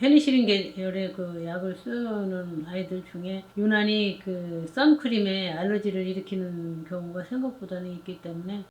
페니실린 계열의 그 약을 쓰는 아이들 중에 유난히 그 선크림에 알러지를 일으키는 경우가 생각보다는 있기 때문에.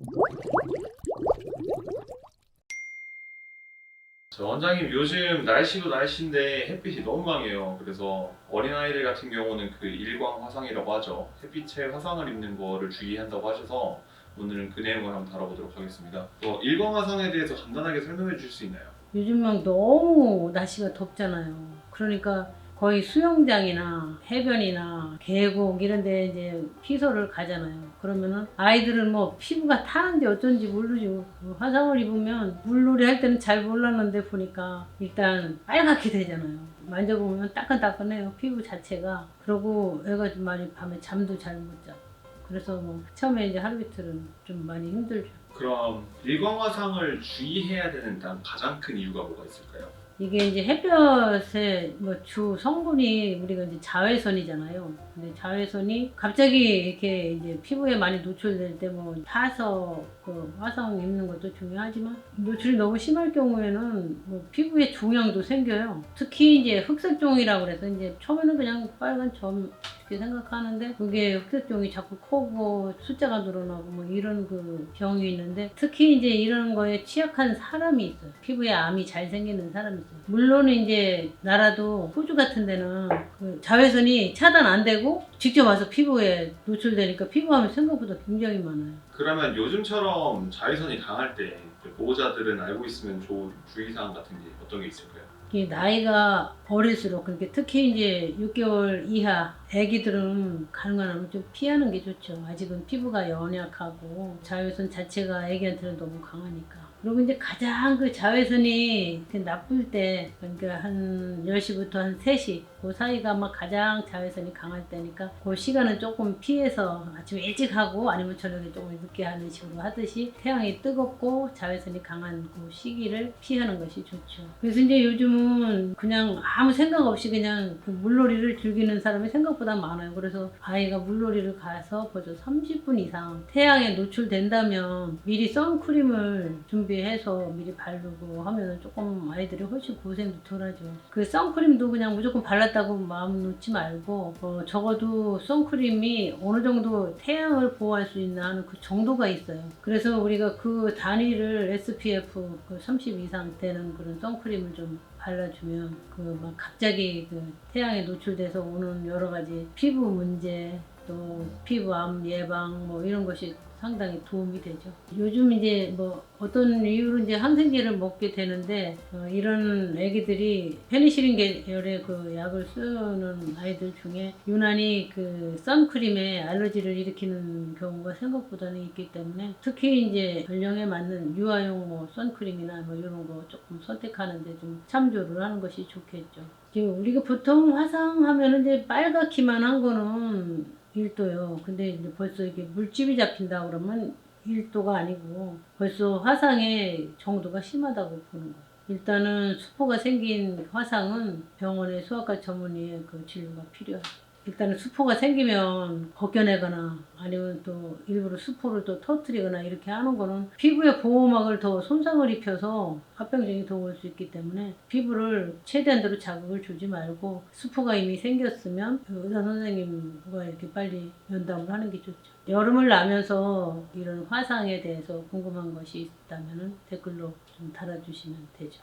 저 원장님, 요즘 날씨도 날씨인데 햇빛이 너무 강해요. 그래서 어린아이들 같은 경우는 그 일광 화상이라고 하죠. 햇빛에 화상을 입는 거를 주의한다고 하셔서 오늘은 그 내용을 한번 다뤄보도록 하겠습니다. 일광 화상에 대해서 간단하게 설명해 주실 수 있나요? 요즘은 너무 날씨가 덥잖아요. 그러니까 거의 수영장이나 해변이나 계곡 이런 데 이제 피서를 가잖아요. 그러면은 아이들은 뭐 피부가 타는지 어쩐지 모르죠. 그 화상을 입으면 물놀이 할 때는 잘 몰랐는데 보니까 일단 빨갛게 되잖아요. 만져보면 따끈따끈해요. 피부 자체가. 그러고 애가 좀 많이 밤에 잠도 잘 못 자고. 그래서 뭐 처음에 이제 하루 이틀은 좀 많이 힘들죠. 그럼 일광 화상을 주의해야 되는 가장 큰 이유가 뭐가 있을까요? 이게 이제 햇볕의 뭐 주 성분이 우리가 이제 자외선이잖아요. 근데 자외선이 갑자기 이렇게 이제 피부에 많이 노출될 때 뭐 타서 그 화상 입는 것도 중요하지만 노출이 너무 심할 경우에는 뭐 피부에 종양도 생겨요. 특히 이제 흑색종이라고 그래서 이제 처음에는 그냥 빨간 점 이렇게 생각하는데 그게 흑색종이 자꾸 커고 숫자가 늘어나고 뭐 이런 그 병이 있는데 특히 이제 이런 거에 취약한 사람이 있어요. 피부에 암이 잘 생기는 사람이 있어요. 물론 이제 나라도 호주 같은 데는 그 자외선이 차단 안 되고 직접 와서 피부에 노출되니까 피부암이 생각보다 굉장히 많아요. 그러면 요즘처럼 자외선이 강할 때 보호자들은 알고 있으면 좋은 주의사항 같은 게 어떤 게 있을까요? 이게 나이가 어릴수록 그렇게 특히 이제 6개월 이하 아기들은 가능하면 좀 피하는 게 좋죠. 아직은 피부가 연약하고 자외선 자체가 아기한테는 너무 강하니까. 그리고 이제 가장 그 자외선이 그 나쁠 때 그러니까 한 10시부터 한 3시 그 사이가 막 가장 자외선이 강할 때니까 그 시간은 조금 피해서 아침 일찍 하고 아니면 저녁에 조금 늦게 하는 식으로 하듯이 태양이 뜨겁고 자외선이 강한 그 시기를 피하는 것이 좋죠. 그래서 이제 요즘은 그냥 아무 생각 없이 그냥 그 물놀이를 즐기는 사람이 생각보다 많아요. 그래서 아이가 물놀이를 가서 벌써 30분 이상 태양에 노출된다면 미리 선크림을 준비해서 미리 바르고 하면 조금 아이들이 훨씬 고생도 덜하죠. 그 선크림도 그냥 무조건 발랐다고 마음 놓지 말고 적어도 선크림이 어느 정도 태양을 보호할 수 있는 하는 그 정도가 있어요. 그래서 우리가 그 단위를 SPF 30 이상 되는 그런 선크림을 좀 발라주면 그 막 갑자기 그 태양에 노출돼서 오는 여러 가지 피부 문제 또 피부암 예방 뭐 이런 것이 상당히 도움이 되죠. 요즘 이제 뭐 어떤 이유로 이제 항생제를 먹게 되는데 이런 애기들이 페니실린 계열의 그 약을 쓰는 아이들 중에 유난히 그 선크림에 알러지를 일으키는 경우가 생각보다는 있기 때문에 특히 이제 연령에 맞는 유아용 뭐 선크림이나 뭐 이런 거 조금 선택하는데 좀 참조를 하는 것이 좋겠죠. 지금 우리가 보통 화상하면 이제 빨갛기만 한 거는 1도요. 근데 이제 벌써 이게 물집이 잡힌다 그러면 1도가 아니고 벌써 화상의 정도가 심하다고 보는 거예요. 일단은 수포가 생긴 화상은 병원의 소아과 전문의의 그 진료가 필요하죠. 일단은 수포가 생기면 벗겨내거나 아니면 또 일부러 수포를 또 터뜨리거나 이렇게 하는 거는 피부의 보호막을 더 손상을 입혀서 합병증이 더 올 수 있기 때문에 피부를 최대한대로 자극을 주지 말고 수포가 이미 생겼으면 의사 선생님과 이렇게 빨리 면담을 하는 게 좋죠. 여름을 나면서 이런 화상에 대해서 궁금한 것이 있다면 댓글로 좀 달아주시면 되죠.